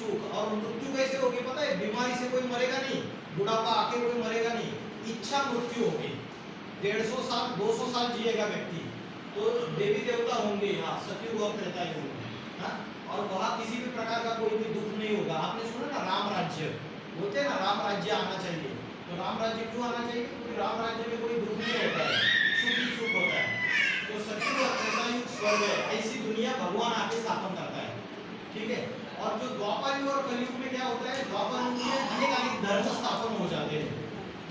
सुख। और मृत्यु कैसे होगी पता है? बीमारी से कोई मरेगा नहीं, बुढ़ापा आके कोई मरेगा नहीं, इच्छा मृत्यु होगी। 150 साल 200 साल जिएगा व्यक्ति, तो देवी देवता होंगे यहाँ सतयुग और त्रेता युग में, हाँ? और वहाँ किसी भी प्रकार का कोई भी दुख नहीं होगा। आपने सुना ना राम राज्य बोलते हैं ना, राम राज्य आना चाहिए। तो राम राज्य क्यों आना चाहिए? क्योंकि राम राज्य में कोई दुख नहीं होता है, सुख ही सुख होता है। तो सतयुग और त्रेता युग स्वर्ग है, ऐसी दुनिया भगवान आके स्थापन करता है, ठीक है। और जो द्वापर युग और कलयुग में क्या होता है? द्वापर युग में अनेक धर्म स्थापन हो जाते हैं,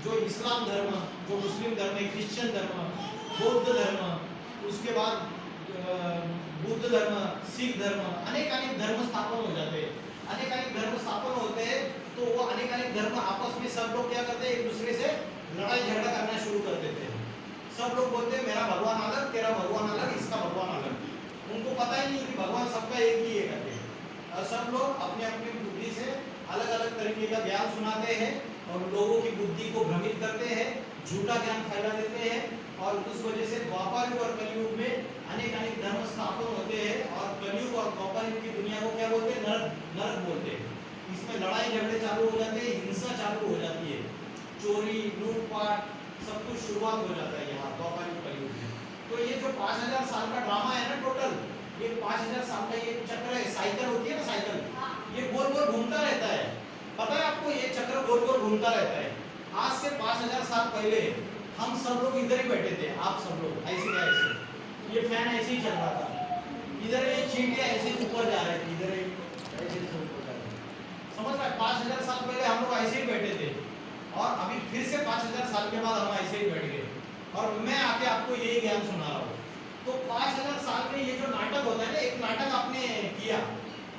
जो इस्लाम धर्म, जो मुस्लिम धर्म है, क्रिश्चियन धर्म, बौद्ध धर्म, उसके बाद बुद्ध धर्म, सिख धर्म, अनेक धर्म स्थापन हो जाते हैं। अनेक धर्म स्थापन होते हैं तो वो अनेक धर्म आपस में सब लोग क्या करते हैं? एक दूसरे से लड़ाई झगड़ा करना शुरू कर देते हैं। सब लोग बोलते हैं मेरा भगवान अलग, तेरा भगवान अलग, इसका भगवान अलग। उनको पता ही नहीं कि भगवान सबका एक ही है करके। और सब लोग अपने अपनी बुद्धि से अलग अलग तरीके का ज्ञान सुनाते हैं और लोगों की बुद्धि को भ्रमित करते हैं, झूठा ज्ञान फैला देते हैं। और उस वजह से द्वापर युग और कलयुग में अनेक धर्म स्थापन होते हैं। और कलयुग और द्वापर युग की दुनिया को क्या बोलते हैं? नरक, नरक बोलते हैं। इसमें लड़ाई झगड़े चालू हो जाते हैं, हिंसा चालू हो जाती है, चोरी लूटपाट सब कुछ शुरुआत हो जाता है यहाँ द्वापर युग कलयुग में। तो ये जो 5000 साल का ड्रामा है ना टोटल, ये 5000 साल का ये चक्र है, साइकिल होती है ना साइकिल, ये गोल गोल घूमता रहता है। पता है आपको? ये चक्र गोल गोल घूमता रहता है। आज से 5000 साल पहले हम सब लोग इधर ही बैठे थे, आप सब लोग ऐसे क्या ऐसे, ये फैन ऐसे ही चल रहा था, इधर ये चींटियां ऐसे ऊपर जा रहे थे, इधर ऐसे ऊपर जा रहे थे। समझ रहा है? 5000 साल पहले हम लोग ऐसे ही बैठे थे और अभी फिर से 5000 साल के बाद हम ऐसे ही बैठ गए और मैं आके आपको यही ज्ञान सुना रहा हूँ। तो 5000 साल में ये जो नाटक होता है ना, एक नाटक आपने किया,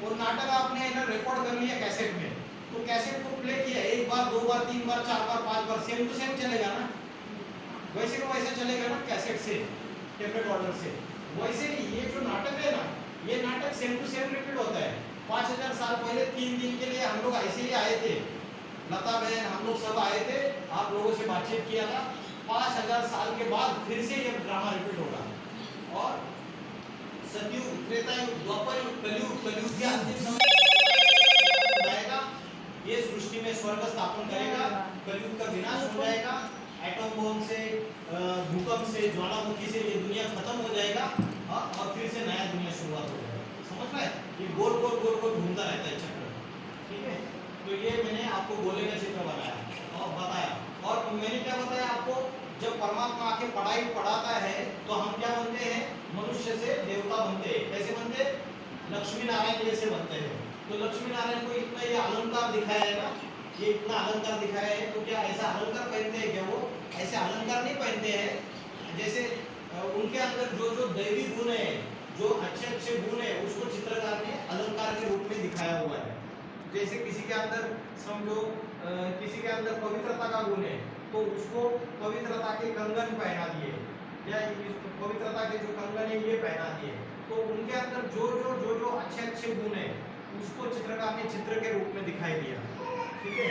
वो नाटक आपने ना रिकॉर्ड कर लिया कैसेट में, तो कैसेट को प्ले किया, एक बार, दो बार, तीन बार, चार बार, पांच बार, सेम टू सेम चलेगा ना, वैसे को वैसा चलेगा ना कैसेट से, टेप रिकॉर्डर से। वैसे ही ये जो नाटक है ना, ये नाटक सेम टू सेम रिपीट होता है। 5000 साल पहले 3 दिन के लिए हम लोग ऐसे ही आए थे, लता बहन हम लोग सब आए थे, आप लोगों से बातचीत किया था। 5000 साल के बाद फिर से ये ड्रामा रिपीट होगा और सतयुग, त्रेता युग, द्वापर युग, कलयुग, कलयुग के अंतिम समय आएगा, ये सृष्टि में स्वर्ग स्थापन करेगा, कलयुग का विनाश हो जाएगा, एटम बम से, भूकंप से, ज्वालामुखी से ये दुनिया खत्म हो जाएगा और फिर से नया दुनिया शुरुआत हो जाएगा। समझ रहे हैं? ये गोल गोल गोल गोल घूमता रहता है चक्र, ठीक है। तो ये मैंने आपको गोले का चित्र बनाया और बताया। और मैंने क्या बताया आपको? जब परमात्मा आके पढ़ाई पढ़ाता है तो हम क्या बनते हैं? मनुष्य से देवता बनते हैं। कैसे बनते हैं? लक्ष्मी नारायण जैसे बनते हैं। तो लक्ष्मी नारायण को इतना ये अलंकार दिखाया है ना, ये इतना अलंकार दिखाया है, तो क्या ऐसा अलंकार पहनते हैं क्या? वो ऐसे अलंकार नहीं पहनते हैं। जैसे उनके अंदर जो जो दैवी गुण है, जो अच्छे अच्छे गुण है, उसको चित्रकार ने अलंकार के रूप में दिखाया हुआ है। जैसे किसी के अंदर समझो किसी के अंदर पवित्रता का गुण है, तो उसको पवित्रता के कंगन पहना दिए, या पवित्रता के जो कंगन है ये पहना दिए। तो उनके अंदर जो जो जो जो अच्छे अच्छे गुण है, उसको चित्रकार ने चित्र के रूप में दिखाई दिया, ठीक है।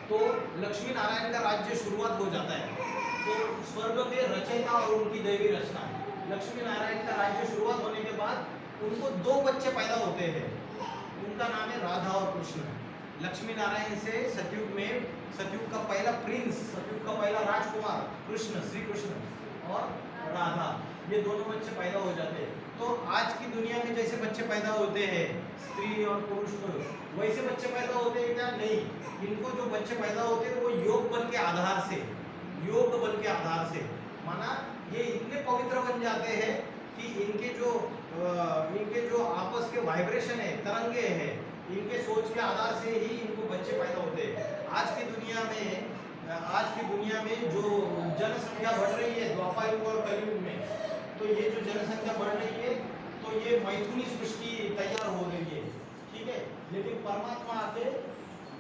तो लक्ष्मी नारायण का राज्य शुरुआत हो जाता है। तो स्वर्ग के रचयिता और उनकी दैवी रचना, लक्ष्मी नारायण का राज्य शुरुआत होने के बाद उनको 2 बच्चे पैदा होते हैं। उनका नाम है राधा और कृष्ण। लक्ष्मी नारायण से सतयुग में, सतयुग का पहला प्रिंस, सतयुग का पहला राजकुमार कृष्ण, श्री कृष्ण और राधा, ये दोनों बच्चे पैदा हो जाते हैं। तो आज की दुनिया में जैसे बच्चे पैदा होते हैं स्त्री और पुरुष को, वैसे बच्चे पैदा होते हैं क्या? नहीं। इनको जो बच्चे पैदा होते हैं वो योग बल के आधार से, योग बल के आधार से, माना ये इतने पवित्र बन जाते हैं कि इनके जो आपस के वाइब्रेशन है, तरंगे हैं, इनके सोच के आधार से ही इनको बच्चे पैदा होते हैं। आज की दुनिया में जो जनसंख्या बढ़ रही है द्वापर युग और कलयुग में, तो ये जो जनसंख्या बढ़ रही है तो ये मैथुनी सृष्टि तैयार हो रही है, ठीक है। लेकिन परमात्मा आके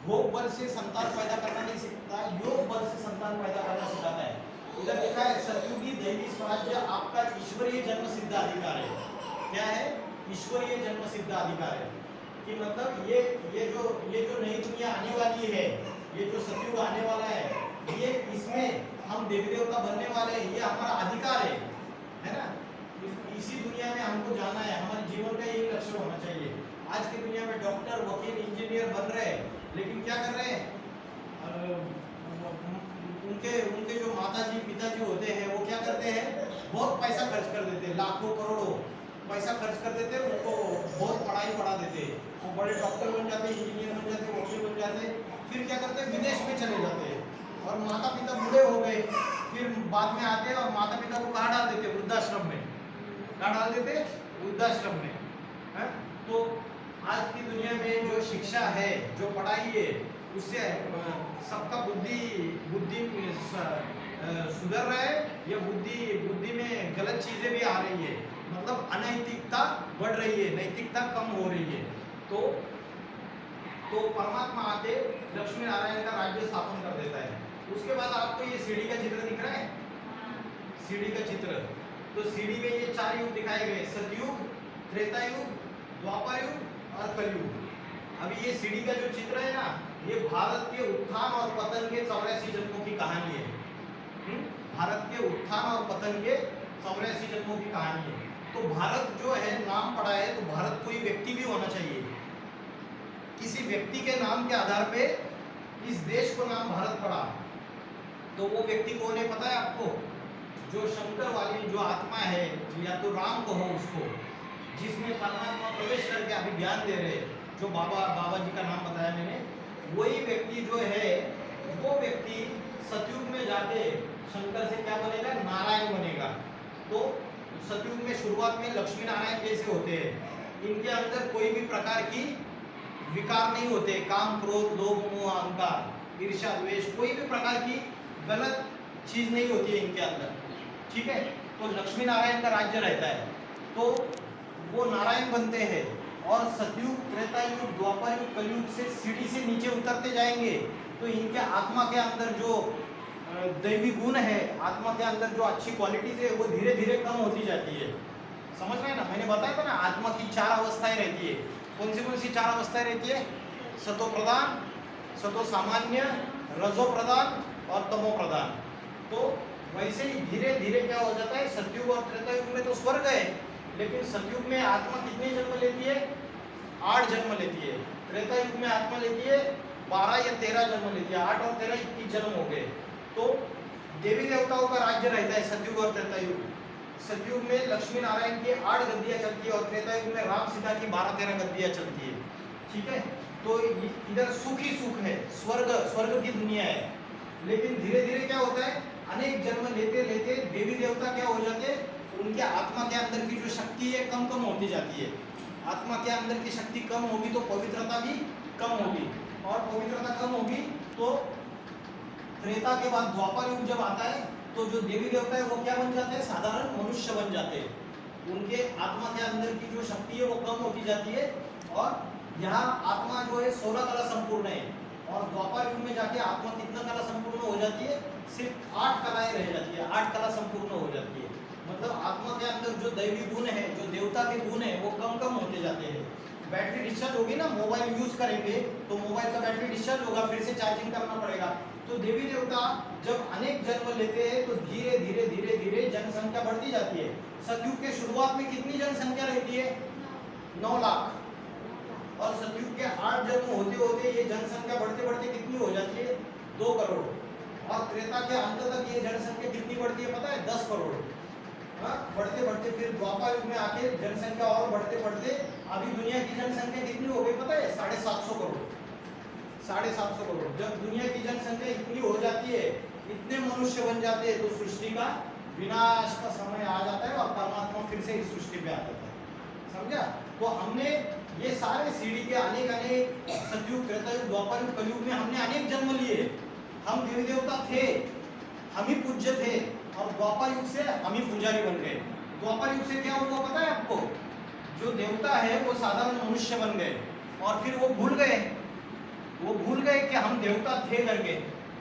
भोग बल से संतान पैदा करना नहीं सिखाता, योग बल से संतान पैदा करना सिखाता है। इधर लिखा है सतयुगी दैवी स्वराज्य आपका ईश्वरीय जन्म सिद्ध अधिकार है। क्या है? ईश्वरीय जन्म सिद्ध अधिकार है कि मतलब ये जो नई दुनिया आने वाली है, ये जो सतयुग आने वाला है, ये इसमें हम देवी देवता बनने वाले हैं, ये हमारा अधिकार है ना। इसी दुनिया में हमको जाना है, हमारे जीवन का यही लक्ष्य होना चाहिए। आज की दुनिया में डॉक्टर वकील इंजीनियर बन रहे हैं, लेकिन क्या कर रहे हैं, उनके उनके जो माताजी पिताजी होते हैं वो क्या करते हैं, बहुत पैसा खर्च कर देते हैं, लाखों करोड़ों पैसा खर्च कर देते हैं, उनको बहुत पढ़ाई पढ़ा देते हैं, वो बड़े डॉक्टर बन जाते हैं, इंजीनियर बन जाते हैं, वकील बन जाते हैं, फिर क्या करते हैं, विदेश में चले जाते हैं, और माता पिता बूढ़े हो गए, फिर बाद में आते हैं और माता पिता को कहाँ डाल देते, वृद्धाश्रम में, कहाँ डाल देते, वृद्धाश्रम में है? तो आज की दुनिया में जो शिक्षा है, जो पढ़ाई है, उससे सबका बुद्धि बुद्धि सुधर रहा है या बुद्धि में गलत चीजें भी आ रही है, मतलब अनैतिकता बढ़ रही है, नैतिकता कम हो रही है। तो परमात्मा आके लक्ष्मी नारायण का राज्य स्थापन कर देता है। उसके बाद आपको ये सीढ़ी का चित्र दिख रहा है, सीढ़ी का चित्र, तो सीढ़ी में ये 4 युग दिखाए गए, सतयुग, त्रेता युग, द्वापर युग और कलयुग। अभी ये सीढ़ी का जो चित्र है ना, ये भारत के उत्थान और पतन के 84 जन्मों की कहानी है। भारत के उत्थान और पतन के 84 जन्मों की कहानी है। तो भारत जो है, नाम पड़ा है, तो भारत कोई व्यक्ति भी होना चाहिए, किसी व्यक्ति के नाम के आधार पे इस देश को नाम भारत पड़ा, तो वो व्यक्ति कौन है पता है आपको, जो शंकर वाली जो आत्मा है, या तो राम को हो उसको, जिसमें परमात्मा प्रवेश करके अभी ज्ञान दे रहे, जो बाबा जी का नाम बताया मैंने, वही व्यक्ति जो है, वो व्यक्ति सतयुग में जाके शंकर से क्या बनेगा, नारायण बनेगा। तो सतयुग में शुरुआत में लक्ष्मी नारायण जैसे होते हैं, इनके अंदर कोई भी प्रकार की विकार नहीं होते, काम क्रोध लोभ मोह अहंकार ईर्ष्या द्वेष, कोई भी प्रकार की गलत चीज नहीं होती है इनके अंदर, ठीक है। तो लक्ष्मी नारायण का राज्य रहता है, तो वो नारायण बनते हैं, और सतयुग, त्रेता युग, द्वापर युग, कलयुग से सीढ़ी से नीचे उतरते जाएंगे, तो इनके आत्मा के अंदर जो दैवी गुण है, आत्मा के अंदर जो अच्छी क्वालिटीज है, वो धीरे धीरे कम होती जाती है। समझ रहे हैं ना, मैंने बताया था ना, आत्मा की 4 अवस्थाएं रहती है। कौन सी 4 अवस्थाएं रहती है, सतो प्रधान, सतो सामान्य, रजो प्रधान और तमो प्रधान। तो वैसे ही धीरे धीरे क्या हो जाता है, सतयुग और त्रेता युग में तो स्वर्ग है, लेकिन सतयुग में आत्मा कितने जन्म लेती है, 8 जन्म लेती है। त्रेता युग में आत्मा लेती है 12 या 13 जन्म लेती है, 8 और 13 21 जन्म हो गए। तो देवी देवताओं का राज्य रहता है सतयुग और त्रेता युग। सतयुग में लक्ष्मी नारायण की 8 गद्दियां चलती है, और त्रेता युग में राम सीता की 12-13 गद्दियां चलती है, ठीक है। तो इधर सुख ही सुख है, स्वर्ग की दुनिया है। लेकिन धीरे धीरे क्या होता है, अनेक जन्म लेते लेते देवी देवता क्या हो जाते हैं, उनके आत्मा के अंदर की जो शक्ति है कम होती जाती है। आत्मा के अंदर की शक्ति कम होगी तो पवित्रता भी कम होगी, और पवित्रता कम होगी तो त्रेता के बाद द्वापर युग जब आता है, तो जो देवी देवता है वो क्या बन जाते हैं, साधारण मनुष्य बन जाते हैं। उनके आत्मा के अंदर की जो शक्ति है वो कम होती जाती है, और यहाँ आत्मा जो है 16 कला संपूर्ण है, और द्वापर युग में जाके आत्मा कितना कला संपूर्ण हो जाती है, सिर्फ 8 कलाएं रह जाती है, 8 कला संपूर्ण हो जाती है। मतलब आत्मा के अंदर जो दैवी गुण है, जो देवता के गुण है, वो कम होते जाते हैं। बैटरी डिस्चार्ज होगी ना, मोबाइल यूज करेंगे तो मोबाइल का बैटरी डिस्चार्ज होगा, फिर से चार्जिंग करना पड़ेगा। तो देवी देवता जब अनेक जन्म लेते हैं तो धीरे धीरे धीरे धीरे जनसंख्या बढ़ती जाती है। सतयुग के शुरुआत में कितनी जनसंख्या रहती है, 9 लाख, और सतयुग के 8 जन्म होते होते ये जनसंख्या बढ़ते बढ़ते कितनी हो जाती है, 2 करोड़, और त्रेता के अंत तक ये जनसंख्या कितनी बढ़ती है पता है, 10 करोड़। बढ़ते बढ़ते फिर द्वापर युग में आके जनसंख्या और बढ़ते बढ़ते अभी दुनिया की जनसंख्या कितनी हो गई पता है, 750 करोड़, 750 करोड़। जब दुनिया की जनसंख्या इतनी हो जाती है, इतने मनुष्य बन जाते हैं, तो सृष्टि का विनाश का समय आ जाता है, और परमात्मा फिर से इस सृष्टि पे आ जाता है। समझा? तो हमने ये सारे सीढ़ी के अनेक सतयुग, त्रेता युग, द्वापर युग, कलयुग में हमने अनेक जन्म लिए। हम देवी देवता थे, हम ही पूज्य थे, और द्वापर युग से हम ही पुजारी बन गए। द्वापर युग से क्या हुआ पता है आपको, जो देवता है वो साधारण मनुष्य बन गए, और फिर वो भूल गए कि हम देवता थे करके,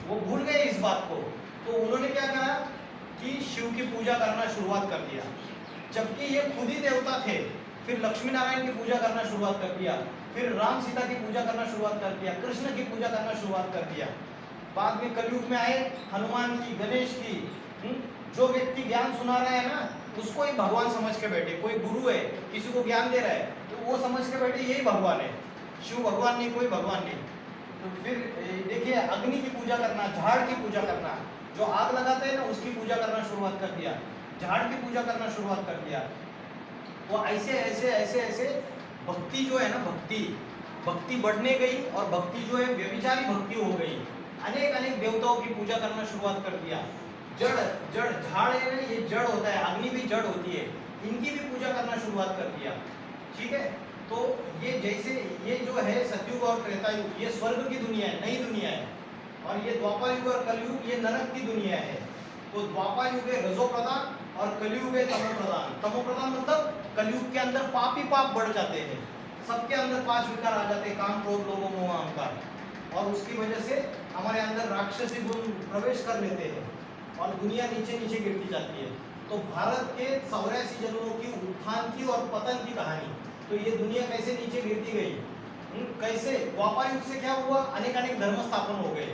वो भूल गए इस बात को। तो उन्होंने क्या करा कि शिव की पूजा करना शुरुआत कर दिया, जबकि ये खुद ही देवता थे। फिर लक्ष्मी नारायण की पूजा करना शुरुआत कर दिया, फिर राम सीता की पूजा करना शुरुआत कर दिया, कृष्ण की पूजा करना शुरुआत कर दिया। बाद में कलयुग में आए हनुमान की, गणेश की। जो व्यक्ति ज्ञान सुना रहा है ना, उसको ही भगवान समझ के बैठे। कोई गुरु है, किसी को ज्ञान दे रहा है, तो वो समझ के बैठे यही भगवान है, शिव भगवान नहीं, कोई भगवान नहीं। तो फिर देखिए अग्नि की पूजा करना, झाड़ की पूजा करना, जो आग लगाते हैं ना उसकी पूजा करना शुरुआत कर दिया, झाड़ की पूजा करना शुरुआत कर दिया। वो ऐसे ऐसे ऐसे ऐसे भक्ति जो है ना, भक्ति बढ़ने गई और भक्ति जो है व्यभिचारी भक्ति हो गई। अनेक अनेक देवताओं की पूजा करना शुरुआत कर दिया। जड़ जड़ झाड़ है ना, ये जड़ होता है, अग्नि भी जड़ होती है, इनकी भी पूजा करना शुरुआत कर दिया। ठीक है, तो ये जैसे ये जो है सतयुग और त्रेता युग ये स्वर्ग की दुनिया है, नई दुनिया है, और ये द्वापर युग और कलयुग ये नरक की दुनिया है। तो द्वापर युग है रजो प्रधान और कलयुग है तमो प्रधान। तमो प्रधान मतलब कलयुग के अंदर पाप ही पाप बढ़ जाते हैं, सबके अंदर 5 विकार आ जाते हैं, काम क्रोध लोभ मोह अहंकार, और उसकी वजह से हमारे अंदर राक्षसी गुण प्रवेश कर लेते हैं और दुनिया नीचे नीचे गिरती जाती है। तो भारत के 84 जन्मों की उत्थान की और पतन की कहानी, तो ये दुनिया कैसे नीचे गिरती गई, कैसे द्वापर युग से क्या हुआ, अनेक अनेक धर्म स्थापन हो गए,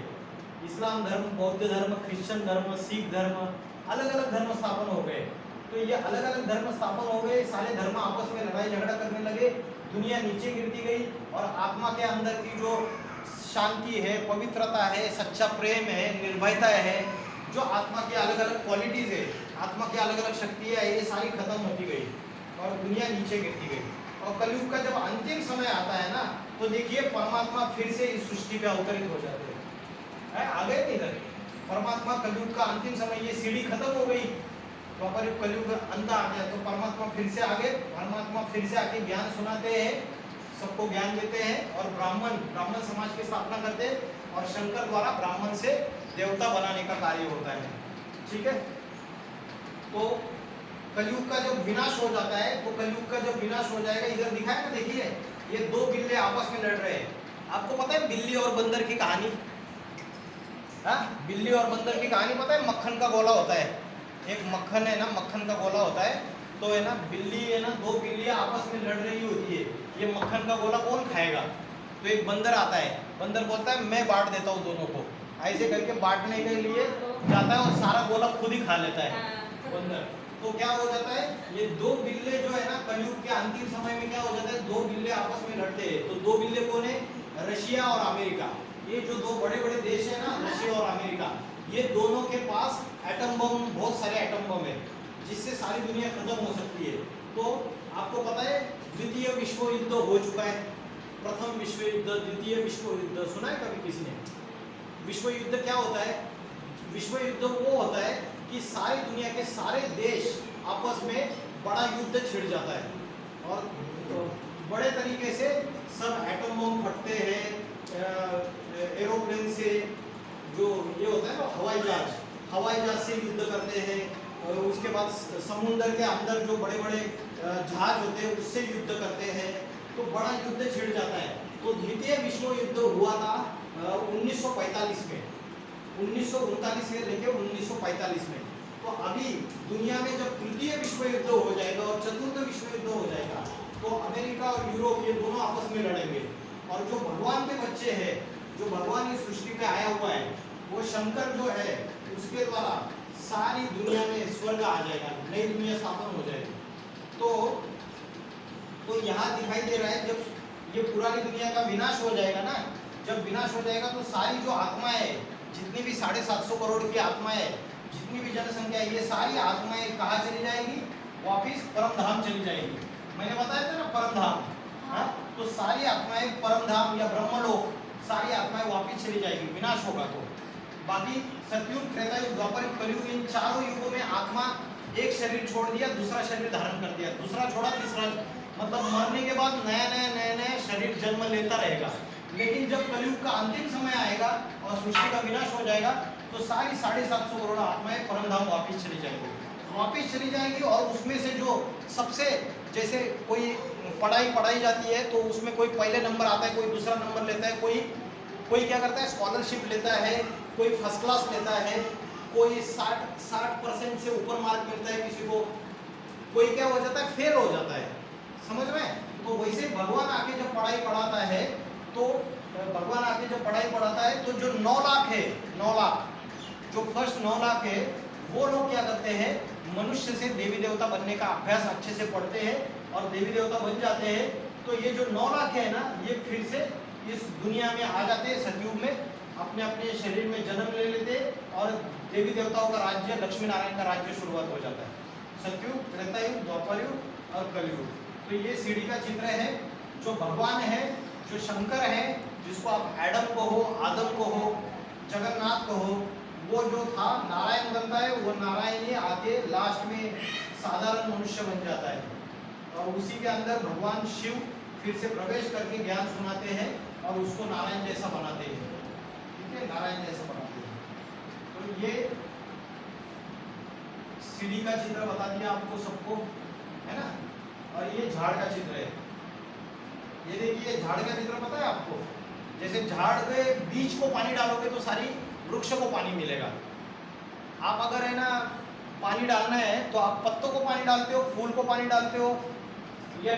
इस्लाम धर्म, बौद्ध धर्म, क्रिश्चियन धर्म, सिख धर्म, अलग अलग धर्म स्थापन हो गए। तो ये अलग अलग धर्म स्थापन हो गए, सारे धर्म आपस में लड़ाई झगड़ा करने लगे, दुनिया नीचे गिरती गई, और आत्मा के अंदर की जो शांति है, पवित्रता है, सच्चा प्रेम है, निर्भयता है, जो आत्मा की अलग अलग क्वालिटीज है, आत्मा की अलग अलग शक्तियाँ है, ये सारी खत्म होती गई और दुनिया नीचे गिरती गई। और कलयुग का जब अंतिम समय आता है ना, तो देखिए परमात्मा फिर से इस सृष्टि पे अवतरित हो जाते हैं। आ गए नहीं इधर परमात्मा, कलयुग का अंतिम समय, ये सीढ़ी खत्म हो गई, द्वापर युग कलयुग अंत आ गया, तो परमात्मा फिर से आगे, परमात्मा फिर से आके ज्ञान सुनाते हैं, सबको ज्ञान देते हैं, और ब्राह्मण समाज की स्थापना करते हैं, और शंकर द्वारा ब्राह्मण से देवता बनाने का कार्य होता है। ठीक है, तो कलयुग का जब विनाश हो जाता है, तो कलयुग का जब विनाश हो जाएगा, इधर दिखाया ना, देखिए ये 2 बिल्ले आपस में लड़ रहे हैं। आपको पता है बिल्ली और बंदर की कहानी? हाँ, बिल्ली और बंदर की कहानी पता है? मक्खन का गोला होता है, एक मक्खन है ना, मक्खन का गोला होता है, तो है ना बिल्ली है ना, 2 बिल्लियां आपस में लड़ रही होती है, ये मक्खन का गोला कौन खाएगा? तो एक बंदर आता है, बंदर बोलता है मैं बांट देता हूँ दोनों को, ऐसे करके बांटने के लिए जाता है और सारा गोला खुद ही खा लेता है बंदर। तो क्या हो जाता है, ये 2 बिल्ले जो है ना, कलयुग के अंतिम समय में क्या हो जाता है, 2 बिल्ले आपस में लड़ते हैं। तो 2 बिल्ले कौन है? रशिया और अमेरिका, ये जो 2 बड़े बड़े देश है ना, रशिया और अमेरिका, ये दोनों के पास एटम बम, बहुत सारे एटम बम है, जिससे सारी दुनिया खत्म हो सकती है। तो आपको पता है द्वितीय विश्व युद्ध हो चुका है, प्रथम विश्व युद्ध, द्वितीय विश्व युद्ध सुना है कभी किसी ने? विश्व युद्ध क्या होता है? विश्व युद्ध वो होता है कि सारी दुनिया के सारे देश आपस में बड़ा युद्ध छिड़ जाता है, और बड़े तरीके से सब एटम बम फटते हैं, एरोप्लेन से, जो ये होता है ना हवाई जहाज से युद्ध करते हैं, और उसके बाद समुद्र के अंदर जो बड़े बड़े जहाज होते हैं उससे युद्ध करते हैं, तो बड़ा युद्ध छिड़ जाता है। तो द्वितीय विश्व युद्ध हुआ था 1945 में, 1939 से लेकर 1945 में। तो अभी दुनिया में जब तृतीय विश्व युद्ध हो जाएगा और चतुर्थ विश्व युद्ध हो जाएगा, तो अमेरिका और यूरोप ये दोनों आपस में लड़ेंगे, और जो भगवान के बच्चे हैं, जो भगवान इस सृष्टि पे आया हुआ है, वो शंकर जो है, उसके द्वारा सारी दुनिया में स्वर्ग आ जाएगा, नई दुनिया स्थापन हो जाएगी। तो यहाँ दिखाई दे रहा है जब ये पुरानी दुनिया का विनाश हो जाएगा ना, जब विनाश हो जाएगा तो सारी जो आत्माएं, जितनी भी 750 करोड़ की आत्माएं, जितनी भी जनसंख्या है, ये सारी आत्माएं कहाँ चली जाएगी? वापिस परम धाम चली जाएगी। मैंने बताया था ना परम धाम, हाँ? तो सारी आत्माएं परम धाम या ब्रह्मलोक, सारी आत्माएं वापिस चली जाएगी, विनाश होगा। तो बाकी सतयुग, त्रेता युग, द्वापर युग, कलयुग, इन चारों युगों में आत्मा एक शरीर छोड़ दिया, दूसरा शरीर धारण कर दिया, दूसरा छोड़ा तीसरा, मतलब मरने के बाद नया शरीर जन्म लेता रहेगा। लेकिन जब कलयुग का अंतिम समय आएगा और सृष्टि का विनाश हो जाएगा, तो सारी 750 करोड़ आत्माएं परमधाम वापिस चली जाएंगी, और उसमें से जो सबसे, जैसे कोई पढ़ाई जाती है, तो उसमें कोई पहले नंबर आता है, कोई दूसरा नंबर लेता है, कोई क्या करता है, स्कॉलरशिप लेता है, कोई फर्स्ट क्लास लेता है, कोई 60% से ऊपर मार्क मिलता है किसी को, कोई क्या हो जाता है, फेल हो जाता है, समझ में? तो वैसे भगवान आके जब पढ़ाई पढ़ाता है, तो भगवान आके जब पढ़ाई पढ़ाता है, तो जो 9 लाख है, 9 लाख, जो फर्स्ट 9 लाख है, वो लोग क्या करते हैं, मनुष्य से देवी देवता बनने का अभ्यास अच्छे से पढ़ते हैं और देवी देवता बन जाते हैं। तो ये जो 9 लाख है ना, ये फिर से इस दुनिया में आ जाते हैं सतयुग में, अपने अपने शरीर में जन्म ले लेते हैं और देवी देवताओं का राज्य, लक्ष्मी नारायण का राज्य शुरुआत हो जाता है। सतयुग, त्रेतायुग, द्वापरयुग और कलयुग। तो ये सीढ़ी का चित्र है। जो भगवान है, जो शंकर है, जिसको आप एडम कहो, आदम कहो, जगन्नाथ कहो, वो जो था नारायण बनता है, वो नारायण ही आके लास्ट में साधारण मनुष्य बन जाता है और उसी के अंदर भगवान शिव फिर से प्रवेश करके ज्ञान सुनाते हैं और उसको नारायण जैसा बनाते हैं। ठीक है, नारायण जैसा बनाते हैं। तो ये सीढ़ी का चित्र बता दिया आपको सबको, है ना। और ये झाड़ का चित्र है। ये देखिए, झाड़ का चित्र पता है आपको, जैसे झाड़ के बीज को पानी डालोगे तो सारी वृक्ष को पानी मिलेगा। आप अगर है ना पानी डालना है तो आप पत्तों को पानी डालते हो, फूल को पानी डालते हो, या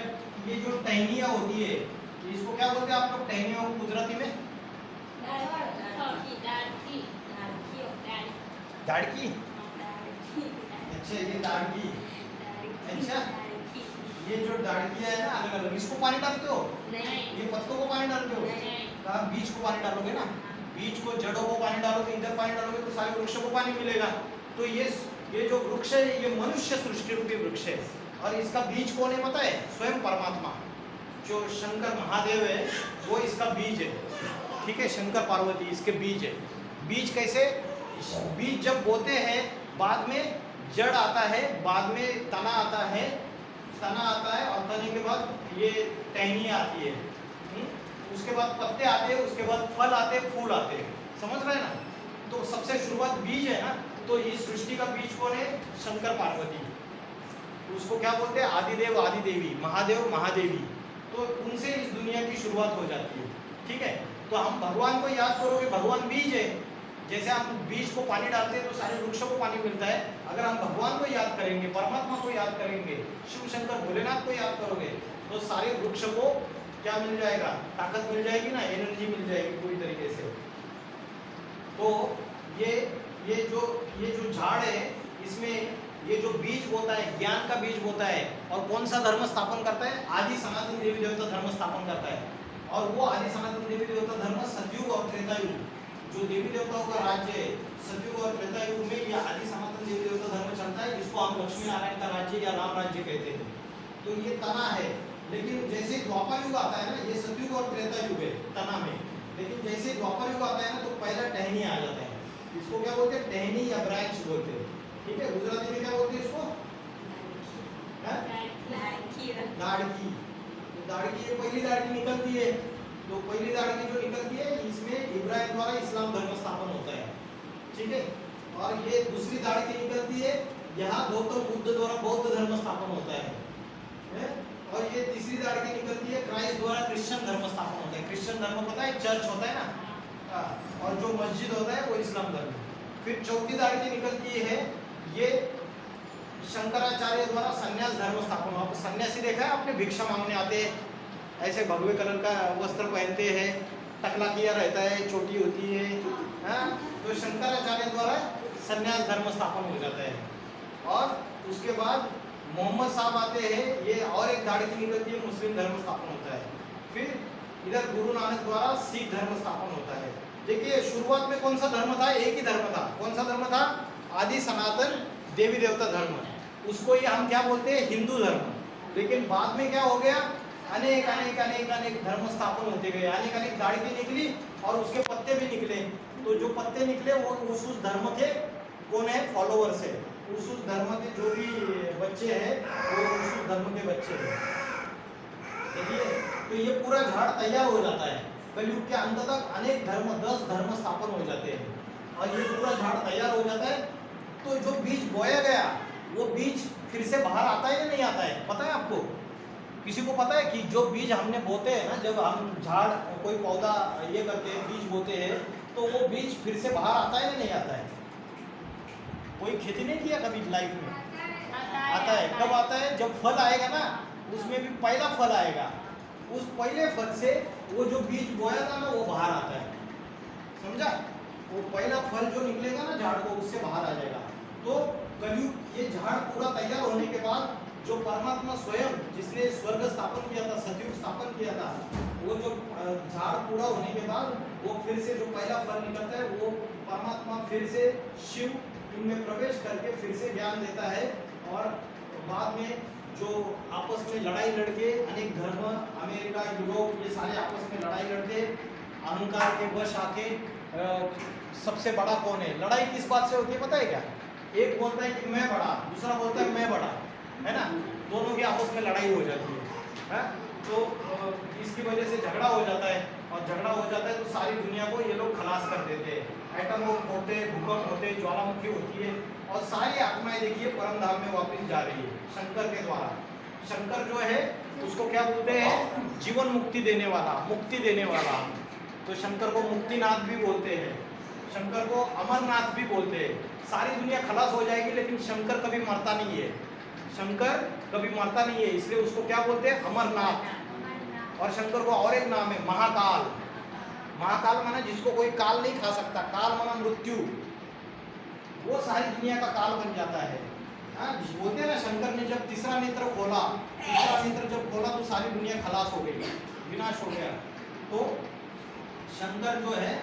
ये जो टहनियाँ होती है, इसको क्या बोलते हैं आप लोग, टहनियों को गुजराती में? दाड़की। अच्छा, ये दाड़की। अच्छा, ये जो दाड़कियाँ है ना अलग अलग, इसको पानी डालते हो? नहीं। ये पत्तों को पानी डालते हो? नहीं। कहा बीज को पानी डालोगे ना, बीज को, जड़ों को पानी डालोगे, इधर पानी डालोगे तो सारे वृक्षों को पानी मिलेगा। तो ये जो वृक्ष है, ये मनुष्य सृष्टि रूपी वृक्ष है और इसका बीज कौन है पता है? स्वयं परमात्मा, जो शंकर महादेव है, वो इसका बीज है। ठीक है, शंकर पार्वती इसके बीज है। बीज कैसे? बीज जब बोते हैं, बाद में जड़ आता है, बाद में तना आता है, तना आता है और तने के बाद ये टहनियाँ आती है, उसके बाद पत्ते आते हैं, उसके बाद फल आते हैं, फूल आते हैं। समझ रहे हैं ना। तो सबसे शुरुआत बीज है ना, तो इस सृष्टि का बीज कौन है? शंकर पार्वती। उसको क्या बोलते हैं? आदिदेव आदिदेवी, महादेव महादेवी। तो उनसे इस दुनिया की शुरुआत हो जाती है। ठीक है, तो हम भगवान को याद करोगे, भगवान बीज है। जैसे हम बीज को पानी डालते हैं तो सारे वृक्षों को पानी मिलता है। अगर हम भगवान को याद करेंगे, परमात्मा को याद करेंगे, शिव शंकर भोलेनाथ को याद करोगे, तो सारे वृक्ष को क्या मिल जाएगा? ताकत मिल जाएगी ना, एनर्जी मिल जाएगी पूरी तरीके से। तो ये जो झाड़ है, इसमें ये जो बीज होता है, ज्ञान का बीज होता है, और कौन सा धर्म स्थापन करता है? आदि सनातन देवी देवता धर्म स्थापन करता है। और वो आदि सनातन देवी देवता धर्म सतयुग और त्रेतायुग, जो देवी देवताओं का राज्य है, सतयुग और त्रेतायुग में ये आदि सनातन देवी देवता धर्म चलता है, जिसको हम लक्ष्मी नारायण का राज्य या राम राज्य कहते हैं। तो ये तना है। लेकिन जैसे द्वापर युग आता है ना, ये सतयुग और त्रेतायुग है तना में। लेकिन जैसे द्वापर युग आता है ना, तो पहला टहनी आ जाता है। इसको क्या बोलते हैं? टहनी या ब्रांच बोलते हैं। ठीक है, गुजराती में क्या बोलते हैं इसको? दाड़की। तो दाड़की, ये पहली दाड़की निकलती है। तो पहली दाड़की जो निकलती है, इसमें इब्राहिम द्वारा इस्लाम धर्म स्थापन होता है। ठीक है, और ये दूसरी दाड़की निकलती है, यहाँ गौतम बुद्ध द्वारा बौद्ध धर्म स्थापन होता है। और ये तीसरी दाड़की निकलती है, क्राइस्ट द्वारा क्रिश्चियन धर्म स्थापन होता है। क्रिश्चियन धर्म पता है, चर्च होता है ना, और जो मस्जिद होता है वो इस्लाम धर्म। फिर चौथी दाड़की निकलती है, ये शंकराचार्य द्वारा संन्यास धर्म स्थापन हुआ। सन्यासी देखा है आपने? भिक्षा मांगने आते हैं, ऐसे भगवे कलर का वस्त्र पहनते हैं, टकला किया रहता है, चोटी होती है, तो शंकराचार्य द्वारा संन्यास धर्म स्थापन हो जाता है। और उसके बाद मोहम्मद साहब आते हैं, ये और एक दाड़की निकलती है, मुस्लिम धर्म स्थापन होता है। फिर इधर गुरु नानक द्वारा सिख धर्म स्थापन होता है। देखिए, शुरुआत में कौन सा धर्म था? एक ही धर्म था। कौन सा धर्म था? आदि सनातन देवी देवता धर्म। उसको ही हम क्या बोलते हैं? हिंदू धर्म। लेकिन बाद में क्या हो गया? अनेक अनेक अनेक अनेक धर्म स्थापन होते गए, अनेक अनेक दाड़की निकली और उसके पत्ते भी निकले। तो जो पत्ते निकले वो उस धर्म के कौन है? फॉलोअर्स है। उस धर्म के जो भी बच्चे हैं वो उस धर्म के बच्चे हैं। देखिए, तो ये पूरा झाड़ तैयार हो जाता है। कलयुग के अंत तक अनेक धर्म, 10 धर्म स्थापन हो जाते हैं और ये पूरा झाड़ तैयार हो जाता है। तो जो बीज बोया गया, वो बीज फिर से बाहर आता है या नहीं आता है? पता है आपको? किसी को पता है कि जो बीज हमने बोते हैं ना, जब हम झाड़ कोई पौधा ये करते हैं, बीज बोते हैं, तो वो बीज फिर से बाहर आता है या नहीं आता है? कोई खेती नहीं किया कभी लाइफ में? आता है। कब आता है? जब फल आएगा ना, उसमें भी पहला फल आएगा, उस पहले फल से वो जो बीज बोया था ना, वो बाहर आता है। समझा? वो पहला फल जो निकलेगा ना झाड़ को, उससे बाहर आ जाएगा। तो कलयुग, ये झाड़ पूरा तैयार होने के बाद जो परमात्मा स्वयं जिसने स्वर्ग स्थापन किया था, सतयुग स्थापन किया था, वो जो झाड़ पूरा होने के बाद वो फिर से जो पहला फल निकलता है वो परमात्मा फिर से शिव इनमें प्रवेश करके फिर से ज्ञान देता है। और बाद में जो आपस में लड़ाई लड़के अनेक धर्म, अमेरिका, यूरोप, ये सारे आपस में लड़ाई लड़के अहंकार के वश आके सबसे बड़ा कौन है, लड़ाई किस बात से होती है पता है क्या? एक बोलता है कि मैं बड़ा, दूसरा बोलता है मैं बड़ा, है ना, दोनों की आपस में लड़ाई हो जाती है? तो इसकी वजह से झगड़ा हो जाता है, और झगड़ा हो जाता है तो सारी दुनिया को ये लोग खलास कर देते हैं। एटम बम होते, भूकंप होते, ज्वालामुखी होती है, और सारी आत्माएं देखिए परम धाम में वापस जा रही है शंकर के द्वारा। शंकर जो है उसको क्या बोलते हैं? जीवन मुक्ति देने वाला, मुक्ति देने वाला। तो शंकर को मुक्तिनाथ भी बोलते हैं, शंकर को अमरनाथ भी बोलते हैं। सारी दुनिया खलास हो जाएगी लेकिन शंकर कभी मरता नहीं है, शंकर कभी मरता नहीं है, इसलिए उसको क्या बोलते हैं? अमरनाथ। और शंकर को और एक नाम है महाकाल। महाकाल माना जिसको कोई काल नहीं खा सकता, काल माना मृत्यु, वो सारी दुनिया का काल बन जाता है। बोलते हैं ना, शंकर ने जब तीसरा नेत्र खोला, तीसरा नेत्र जब खोला तो सारी दुनिया खलास हो गई, विनाश हो गया। तो शंकर जो है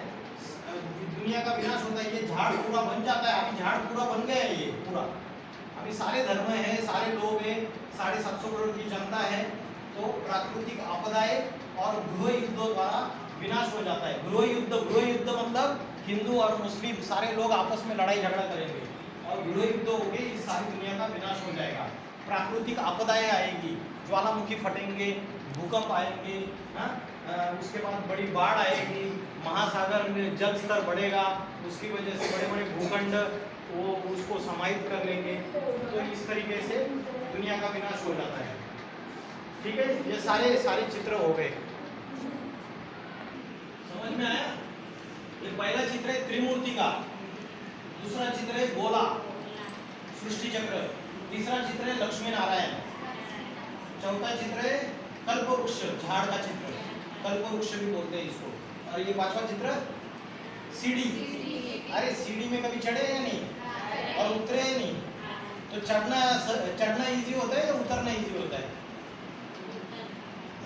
दुनिया का विनाश होता है, ये झाड़ पूरा बन जाता है। अभी झाड़ पूरा बन गया है, ये पूरा अभी सारे धर्म हैं, सारे लोग हैं, 750 करोड़ की जनता है। तो प्राकृतिक आपदाएं और गृह युद्धों द्वारा विनाश हो जाता है। गृह युद्ध मतलब हिंदू और मुस्लिम सारे लोग आपस में लड़ाई झगड़ा करेंगे, और गृह युद्ध हो गए, इस सारी दुनिया का विनाश हो जाएगा। प्राकृतिक आपदाएं आएगी, ज्वालामुखी फटेंगे, भूकंप आएंगे, उसके बाद बड़ी बाढ़ आएगी, महासागर में जल स्तर बढ़ेगा, उसकी वजह से बड़े बड़े भूखंड वो उसको समाहित कर लेंगे। तो इस तरीके से दुनिया का विनाश हो जाता है। ठीक है, ये सारे चित्र हो गए, समझ में आया? ये पहला चित्र है त्रिमूर्ति का, दूसरा चित्र है गोला सृष्टि चक्र, तीसरा चित्र है लक्ष्मी नारायण, चौथा चित्र है कल्प वृक्ष, झाड़ का चित्र, कल्प वृक्ष भी बोलते हैं इसको। और ये पांचवा चित्र सीढ़ी। अरे सीढ़ी में कभी चढ़े या नहीं, और उतरे या नहीं? तो चढ़ना इजी होता है या उतरना इजी होता है?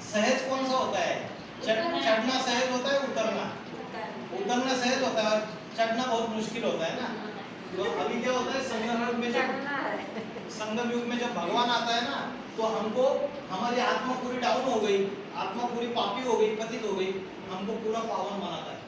सहज कौन सा होता है? चढ़ना सहज होता है, उतरना सहज होता है, और चढ़ना बहुत मुश्किल होता है ना। तो अभी क्या होता है, संगम युग में जब भगवान आता है ना, तो हमको हमारी आत्मा पूरी डाउन हो गई, आत्मा पूरी पापी हो गई, पतित हो गई, हमको पूरा पावन बनाता है।